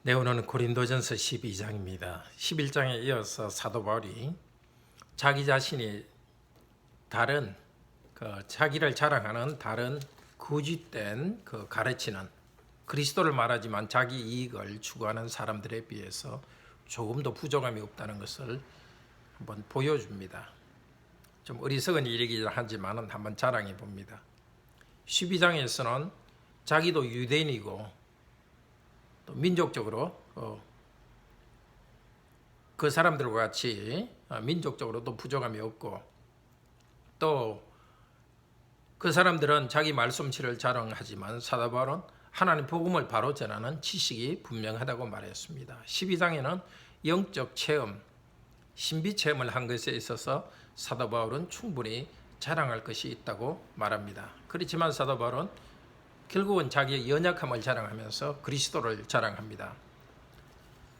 네, 오늘은 고린도전서 12장입니다. 11장에 이어서 사도 바울이 자기 자신이 다른 자기를 자랑하는 다른 거짓된 가르치는 그리스도를 말하지만 자기 이익을 추구하는 사람들에 비해서 조금 더 부족함이 없다는 것을 한번 보여줍니다. 좀 어리석은 일이긴 하지만 한번 자랑해 봅니다. 12장에서는 자기도 유대인이고 또 민족적으로 그 사람들과 같이 민족적으로도 부족함이 없고 또 그 사람들은 자기 말솜씨를 자랑하지만 사도 바울은 하나님 복음을 바로 전하는 지식이 분명하다고 말했습니다. 12장에는 영적 체험, 신비 체험을 한 것에 있어서 사도 바울은 충분히 자랑할 것이 있다고 말합니다. 그렇지만 사도 바울은 결국은 자기의 연약함을 자랑하면서 그리스도를 자랑합니다.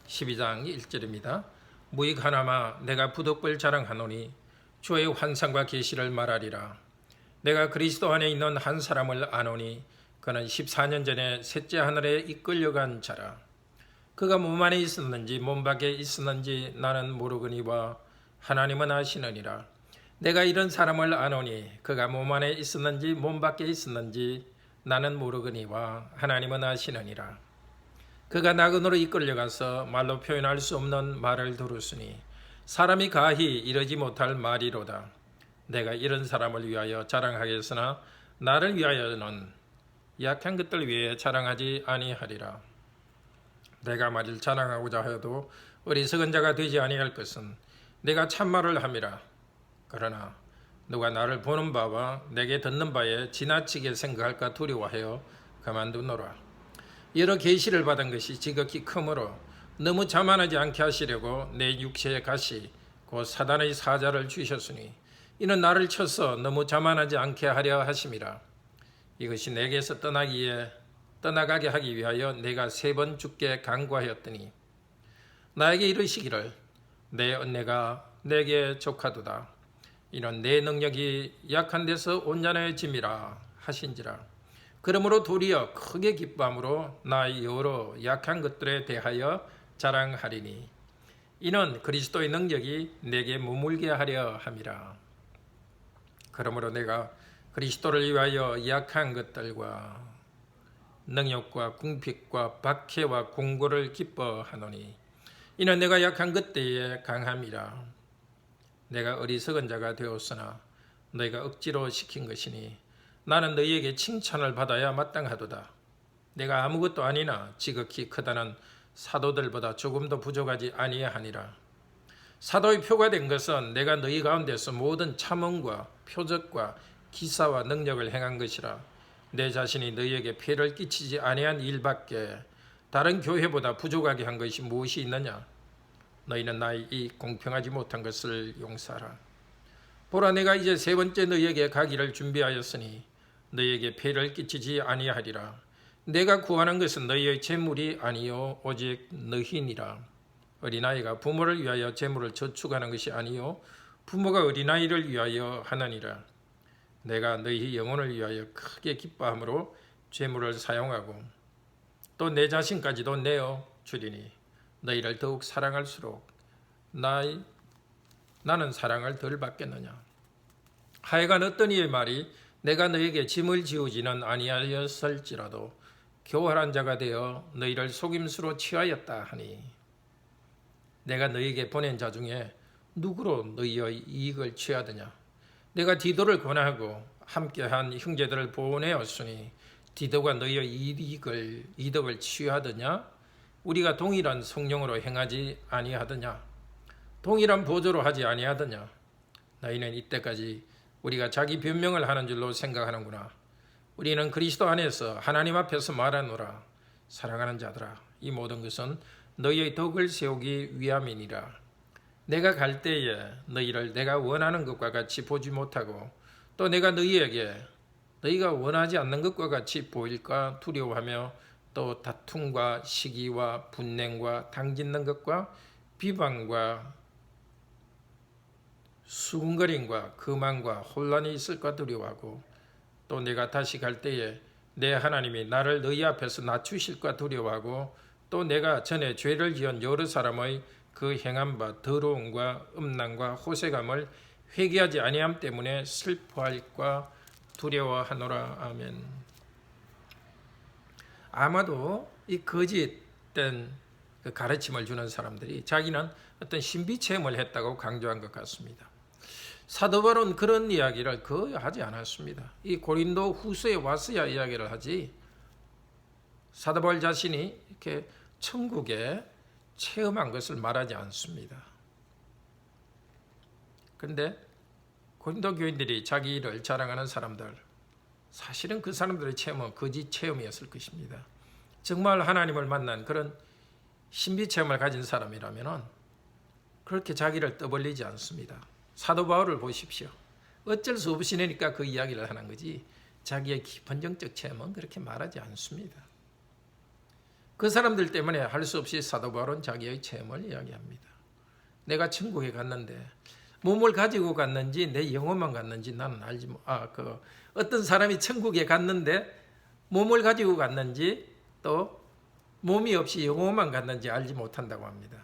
12장 1절입니다. 무익 하나마 내가 부득불 자랑하노니 주의 환상과 계시를 말하리라. 내가 그리스도 안에 있는 한 사람을 아노니 그는 14년 전에 셋째 하늘에 이끌려간 자라. 그가 몸 안에 있었는지 몸 밖에 있었는지 나는 모르거니와 하나님은 아시느니라. 내가 이런 사람을 아노니 그가 몸 안에 있었는지 몸 밖에 있었는지 나는 모르거니와 하나님은 아시느니라. 그가 나그네로 이끌려가서 말로 표현할 수 없는 말을 들었으니 사람이 가히 이르지 못할 말이로다. 내가 이런 사람을 위하여 자랑하겠으나 나를 위하여는 약한 것들 위해 자랑하지 아니하리라. 내가 만일 자랑하고자 하여도 어리석은 자가 되지 아니할 것은 내가 참말을 함이라. 그러나 누가 나를 보는 바와 내게 듣는 바에 지나치게 생각할까 두려워하여 그만두노라. 여러 계시를 받은 것이 지극히 크므로 너무 자만하지 않게 하시려고 내 육체의 가시 곧 사단의 사자를 주셨으니 이는 나를 쳐서 너무 자만하지 않게 하려 하심이라. 이것이 내게서 떠나가게 하기 위하여 내가 3번 주께 간구하였더니 나에게 이르시기를 내 은혜가 내게 족하도다. 이는 내 능력이 약한 데서 온전해짐이라 하신지라. 그러므로 도리어 크게 기뻐함으로 나의 여러 약한 것들에 대하여 자랑하리니 이는 그리스도의 능력이 내게 머물게 하려 함이라. 그러므로 내가 그리스도를 위하여 약한 것들과 능력과 궁핍과 박해와 공고를 기뻐하노니 이는 내가 약한 것 때에 강함이라. 내가 어리석은 자가 되었으나 너희가 억지로 시킨 것이니 나는 너희에게 칭찬을 받아야 마땅하도다. 내가 아무것도 아니나 지극히 크다는 사도들보다 조금 더 부족하지 아니하니라. 사도의 표가 된 것은 내가 너희 가운데서 모든 참음과 표적과 기사와 능력을 행한 것이라. 내 자신이 너희에게 폐를 끼치지 아니한 일밖에 다른 교회보다 부족하게 한 것이 무엇이 있느냐? 너희는 나의 이 공평하지 못한 것을 용서하라. 보라, 내가 이제 3번째 너희에게 가기를 준비하였으니 너희에게 폐를 끼치지 아니하리라. 내가 구하는 것은 너희의 재물이 아니요 오직 너희니라. 어린아이가 부모를 위하여 재물을 저축하는 것이 아니요 부모가 어린아이를 위하여 하느니라. 내가 너희 영혼을 위하여 크게 기뻐함으로 재물을 사용하고 또 내 자신까지도 내어 주리니 너희를 더욱 사랑할수록 나는 사랑을 덜 받겠느냐. 하여간 어떤 이의 말이 내가 너에게 짐을 지우지는 아니하였을지라도 교활한 자가 되어 너희를 속임수로 취하였다 하니 내가 너희에게 보낸 자 중에 누구로 너희의 이익을 취하더냐. 내가 디도를 권하고 함께한 형제들을 보내었으니 디도가 너희의 이득을 취하더냐. 우리가 동일한 성령으로 행하지 아니하더냐. 동일한 보조로 하지 아니하더냐. 너희는 이때까지 우리가 자기 변명을 하는 줄로 생각하는구나. 우리는 그리스도 안에서 하나님 앞에서 말하노라. 사랑하는 자들아, 이 모든 것은 너희의 덕을 세우기 위함이니라. 내가 갈 때에 너희를 내가 원하는 것과 같이 보지 못하고 또 내가 너희에게 너희가 원하지 않는 것과 같이 보일까 두려워하며 또 다툼과 시기와 분냉과 당짓는 것과 비방과 수군거림과 금함과 혼란이 있을까 두려워하고 또 내가 다시 갈 때에 내 하나님이 나를 너희 앞에서 낮추실까 두려워하고 또 내가 전에 죄를 지은 여러 사람의 그 행한 바 더러움과 음란과 호색함을 회개하지 아니함 때문에 슬퍼할까 두려워하노라. 아멘. 아마도 이 거짓된 그 가르침을 주는 사람들이 자기는 어떤 신비 체험을 했다고 강조한 것 같습니다. 사도 바울은 그런 이야기를 거의 하지 않았습니다. 이 고린도 후서에 와서야 이야기를 하지, 사도 바울 자신이 이렇게 천국에 체험한 것을 말하지 않습니다. 그런데 고린도 교인들이 자기 일을 자랑하는 사람들, 사실은 그 사람들의 체험은 거짓 체험이었을 것입니다. 정말 하나님을 만난 그런 신비 체험을 가진 사람이라면 그렇게 자기를 떠벌리지 않습니다. 사도 바울을 보십시오. 어쩔 수 없으니까 그 이야기를 하는 거지, 자기의 깊은 영적 체험은 그렇게 말하지 않습니다. 그 사람들 때문에 할 수 없이 사도 바울은 자기의 체험을 이야기합니다. 내가 천국에 갔는데 몸을 가지고 갔는지 내 영혼만 갔는지 나는 알지 어떤 사람이 천국에 갔는데 몸을 가지고 갔는지 또 몸이 없이 영혼만 갔는지 알지 못한다고 합니다.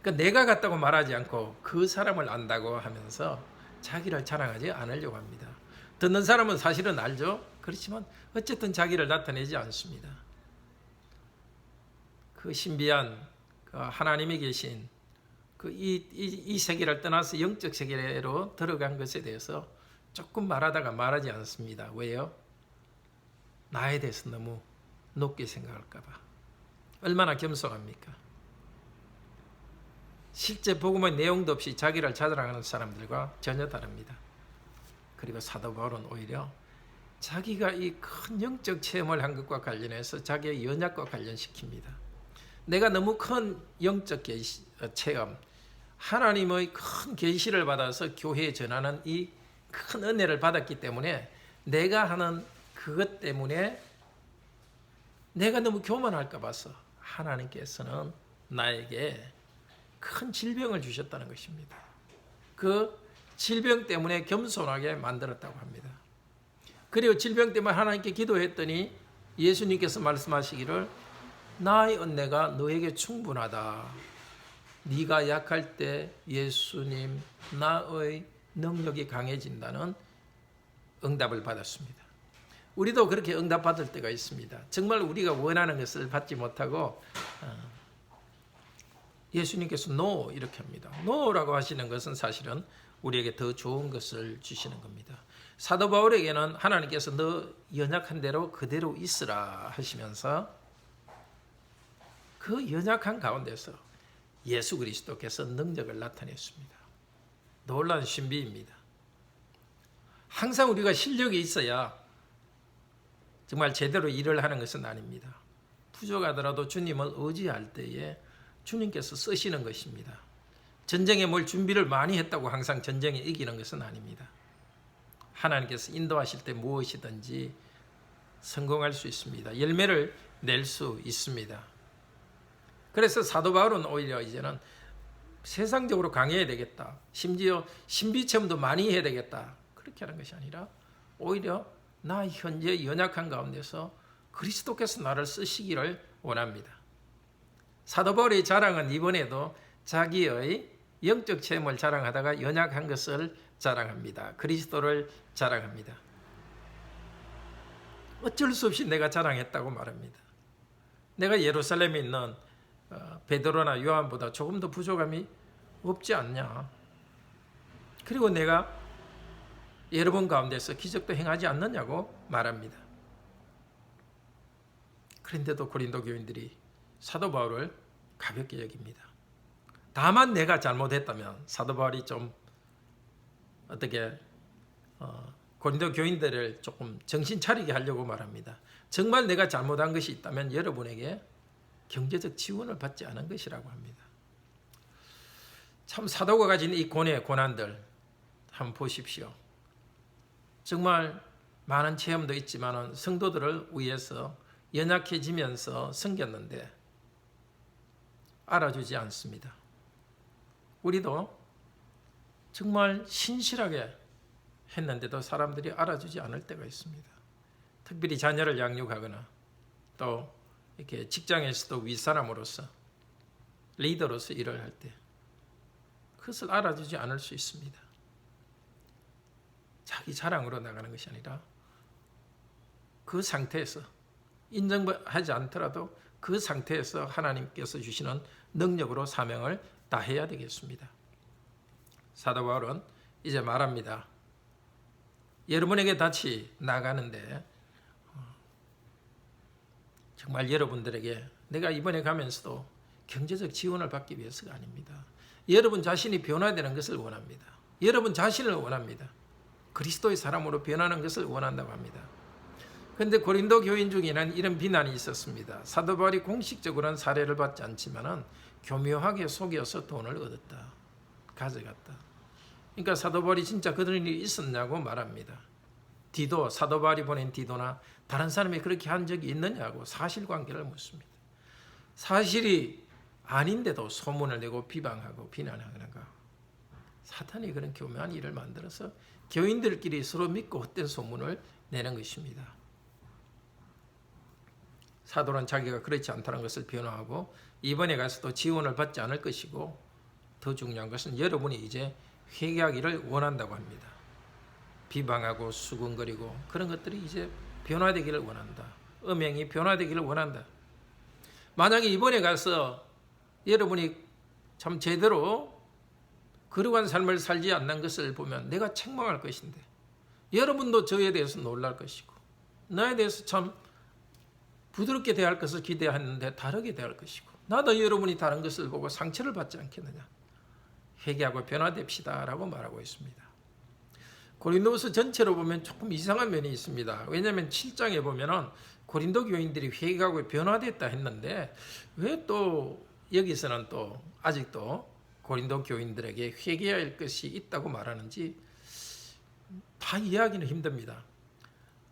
그러니까 내가 갔다고 말하지 않고 그 사람을 안다고 하면서 자기를 자랑하지 않으려고 합니다. 듣는 사람은 사실은 알죠. 그렇지만 어쨌든 자기를 나타내지 않습니다. 그 신비한 그 하나님이 계신 그 이 세계를 떠나서 영적 세계로 들어간 것에 대해서 조금 말하다가 말하지 않습니다. 왜요? 나에 대해서 너무 높게 생각할까 봐. 얼마나 겸손합니까? 실제 복음의 내용도 없이 자기를 자랑하는 사람들과 전혀 다릅니다. 그리고 사도 바울은 오히려 자기가 이 큰 영적 체험을 한 것과 관련해서 자기의 연약과 관련시킵니다. 내가 너무 큰 영적 체험, 하나님의 큰 계시를 받아서 교회에 전하는 이 큰 은혜를 받았기 때문에 내가 하는 그것 때문에 내가 너무 교만할까 봐서 하나님께서는 나에게 큰 질병을 주셨다는 것입니다. 그 질병 때문에 겸손하게 만들었다고 합니다. 그리고 질병 때문에 하나님께 기도했더니 예수님께서 말씀하시기를 나의 은혜가 너에게 충분하다. 네가 약할 때 예수님 나의 능력이 강해진다는 응답을 받았습니다. 우리도 그렇게 응답받을 때가 있습니다. 정말 우리가 원하는 것을 받지 못하고 예수님께서 NO 이렇게 합니다. NO라고 하시는 것은 사실은 우리에게 더 좋은 것을 주시는 겁니다. 사도 바울에게는 하나님께서 너 연약한 대로 그대로 있으라 하시면서 그 연약한 가운데서 예수 그리스도께서 능력을 나타냈습니다. 놀라운 신비입니다. 항상 우리가 실력이 있어야 정말 제대로 일을 하는 것은 아닙니다. 부족하더라도 주님을 의지할 때에 주님께서 쓰시는 것입니다. 전쟁에 뭘 준비를 많이 했다고 항상 전쟁에 이기는 것은 아닙니다. 하나님께서 인도하실 때 무엇이든지 성공할 수 있습니다. 열매를 낼 수 있습니다. 그래서 사도 바울은 오히려 이제는 세상적으로 강해야 되겠다. 심지어 신비체험도 많이 해야 되겠다. 그렇게 하는 것이 아니라 오히려 나 현재 연약한 가운데서 그리스도께서 나를 쓰시기를 원합니다. 사도 바울의 자랑은 이번에도 자기의 영적 체험을 자랑하다가 연약한 것을 자랑합니다. 그리스도를 자랑합니다. 어쩔 수 없이 내가 자랑했다고 말합니다. 내가 예루살렘에 있는 베드로나 요한보다 조금 더 부족함이 없지 않냐. 그리고 내가 여러분 가운데서 기적도 행하지 않느냐고 말합니다. 그런데도 고린도 교인들이 사도 바울을 가볍게 여깁니다. 다만 내가 잘못했다면 사도 바울이 좀 어떻게 고린도 교인들을 조금 정신 차리게 하려고 말합니다. 정말 내가 잘못한 것이 있다면 여러분에게 경제적 지원을 받지 않은 것이라고 합니다. 참 사도가 가진 이 고난들 한번 보십시오. 정말 많은 체험도 있지만 성도들을 위해서 연약해지면서 섬겼는데 알아주지 않습니다. 우리도 정말 신실하게 했는데도 사람들이 알아주지 않을 때가 있습니다. 특별히 자녀를 양육하거나 또 이렇게 직장에서도 윗사람으로서 리더로서 일을 할 때 그것을 알아주지 않을 수 있습니다. 자기 자랑으로 나가는 것이 아니라 그 상태에서 인정하지 않더라도 그 상태에서 하나님께서 주시는 능력으로 사명을 다해야 되겠습니다. 사도 바울은 이제 말합니다. 여러분에게 같이 나가는데 정말 여러분들에게 내가 이번에 가면서도 경제적 지원을 받기 위해서가 아닙니다. 여러분 자신이 변화되는 것을 원합니다. 여러분 자신을 원합니다. 그리스도의 사람으로 변하는 것을 원한다고 합니다. 그런데 고린도 교인 중에는 이런 비난이 있었습니다. 사도 바울이 공식적으로는 사례를 받지 않지만 교묘하게 속여서 돈을 얻었다. 가져갔다. 그러니까 사도 바울이 진짜 그런 일이 있었냐고 말합니다. 디도, 사도 바울이 보낸 디도나 다른 사람이 그렇게 한 적이 있느냐고 사실관계를 묻습니다. 사실이 아닌데도 소문을 내고 비방하고 비난하는가. 사탄이 그런 교묘한 일을 만들어서 교인들끼리 서로 믿고 헛된 소문을 내는 것입니다. 사도는 자기가 그렇지 않다는 것을 변호하고 이번에 가서도 지원을 받지 않을 것이고 더 중요한 것은 여러분이 이제 회개하기를 원한다고 합니다. 비방하고 수군거리고 그런 것들이 이제 변화되기를 원한다. 음행이 변화되기를 원한다. 만약에 이번에 가서 여러분이 참 제대로 거룩한 삶을 살지 않는 것을 보면 내가 책망할 것인데 여러분도 저에 대해서 놀랄 것이고 나에 대해서 참 부드럽게 대할 것을 기대했는데 다르게 대할 것이고 나도 여러분이 다른 것을 보고 상처를 받지 않겠느냐. 회개하고 변화됩시다 라고 말하고 있습니다. 고린도후서 전체로 보면 조금 이상한 면이 있습니다. 왜냐하면 7장에 보면은 고린도 교인들이 회개하고 변화됐다 했는데 왜 또 여기서는 또 아직도 고린도 교인들에게 회개해야 할 것이 있다고 말하는지 다 이해하기는 힘듭니다.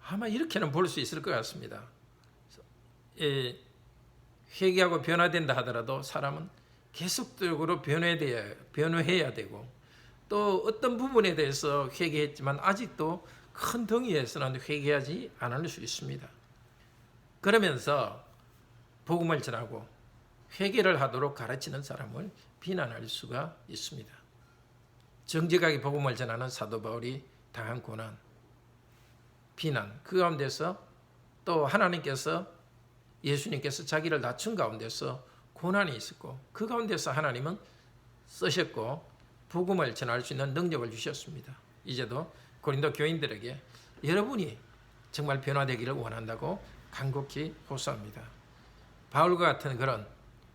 아마 이렇게는 볼 수 있을 것 같습니다. 회개하고 변화된다 하더라도 사람은 계속적으로 변화해야 되고 또 어떤 부분에 대해서 회개했지만 아직도 큰 덩이에서는 회개하지 않을 수 있습니다. 그러면서 복음을 전하고 회개를 하도록 가르치는 사람을 비난할 수가 있습니다. 정직하게 복음을 전하는 사도 바울이 당한 고난, 비난, 그 가운데서 또 하나님께서 예수님께서 자기를 낮춘 가운데서 고난이 있었고 그 가운데서 하나님은 쓰셨고 복음을 전할 수 있는 능력을 주셨습니다. 이제도 고린도 교인들에게 여러분이 정말 변화되기를 원한다고 간곡히 호소합니다. 바울과 같은 그런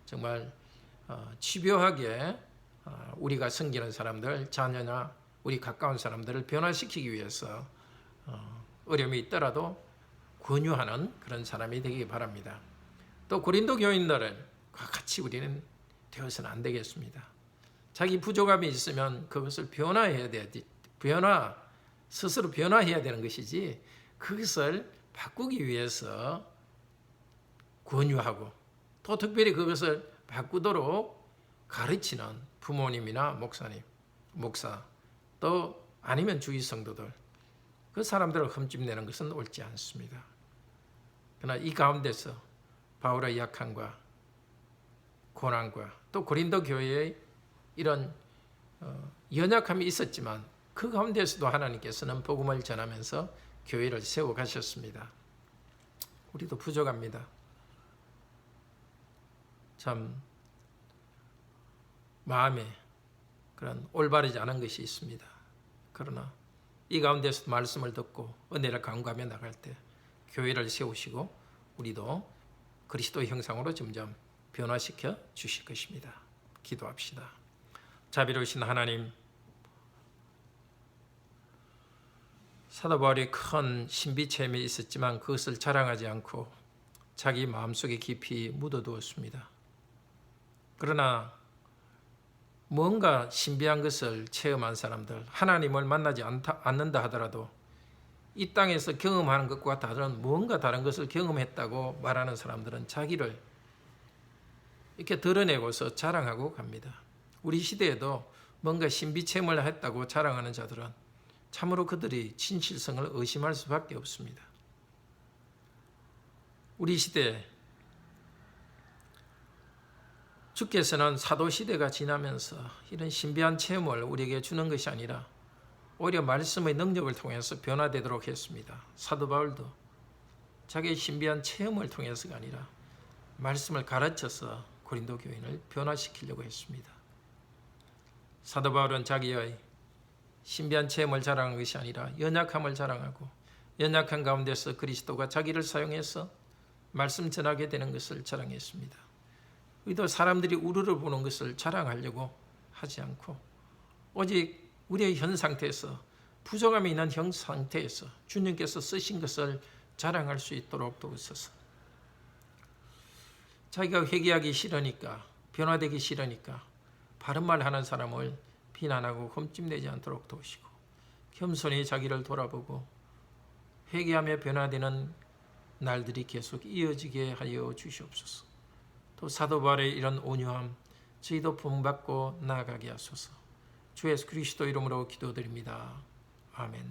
정말 집요하게 우리가 섬기는 사람들, 자녀나 우리 가까운 사람들을 변화시키기 위해서 어려움이 있더라도 권유하는 그런 사람이 되기 바랍니다. 또 고린도 교인들과 같이 우리는 되어서는 안 되겠습니다. 자기 부족함이 있으면 그것을 변화해야 되지. 스스로 변화해야 되는 것이지 그것을 바꾸기 위해서 권유하고 또 특별히 그것을 바꾸도록 가르치는 부모님이나 목사님, 목사 또 아니면 주위 성도들 그 사람들을 흠집내는 것은 옳지 않습니다. 그러나 이 가운데서 바울의 약함과 고난과 또 고린도 교회의 이런 연약함이 있었지만 그 가운데서도 하나님께서는 복음을 전하면서 교회를 세워가셨습니다. 우리도 부족합니다. 참 마음에 그런 올바르지 않은 것이 있습니다. 그러나 이 가운데서 말씀을 듣고 은혜를 간구하며 나갈 때 교회를 세우시고 우리도 그리스도의 형상으로 점점 변화시켜 주실 것입니다. 기도합시다. 자비로우신 하나님, 사도 바울이 큰 신비 체험이 있었지만 그것을 자랑하지 않고 자기 마음속에 깊이 묻어두었습니다. 그러나 뭔가 신비한 것을 체험한 사람들, 하나님을 만나지 않는다 하더라도 이 땅에서 경험하는 것과 다른 뭔가 다른 것을 경험했다고 말하는 사람들은 자기를 이렇게 드러내고서 자랑하고 갑니다. 우리 시대에도 뭔가 신비 체험을 했다고 자랑하는 자들은 참으로 그들이 진실성을 의심할 수밖에 없습니다. 우리 시대에 주께서는 사도 시대가 지나면서 이런 신비한 체험을 우리에게 주는 것이 아니라 오히려 말씀의 능력을 통해서 변화되도록 했습니다. 사도 바울도 자기의 신비한 체험을 통해서가 아니라 말씀을 가르쳐서 고린도 교인을 변화시키려고 했습니다. 사도 바울은 자기의 신비한 체험을 자랑한 것이 아니라 연약함을 자랑하고 연약한 가운데서 그리스도가 자기를 사용해서 말씀 전하게 되는 것을 자랑했습니다. 우리도 사람들이 우리를 보는 것을 자랑하려고 하지 않고 오직 우리의 현 상태에서 부족함이 있는 현 상태에서 주님께서 쓰신 것을 자랑할 수 있도록 도우소서. 자기가 회개하기 싫으니까 변화되기 싫으니까 바른 말 하는 사람을 비난하고 흠집내지 않도록 도우시고 겸손히 자기를 돌아보고 회개하며 변화되는 날들이 계속 이어지게 하여 주시옵소서. 또 사도 바울의 이런 온유함 저희도 본받고 나아가게 하소서. 주 예수 그리스도 이름으로 기도드립니다. 아멘.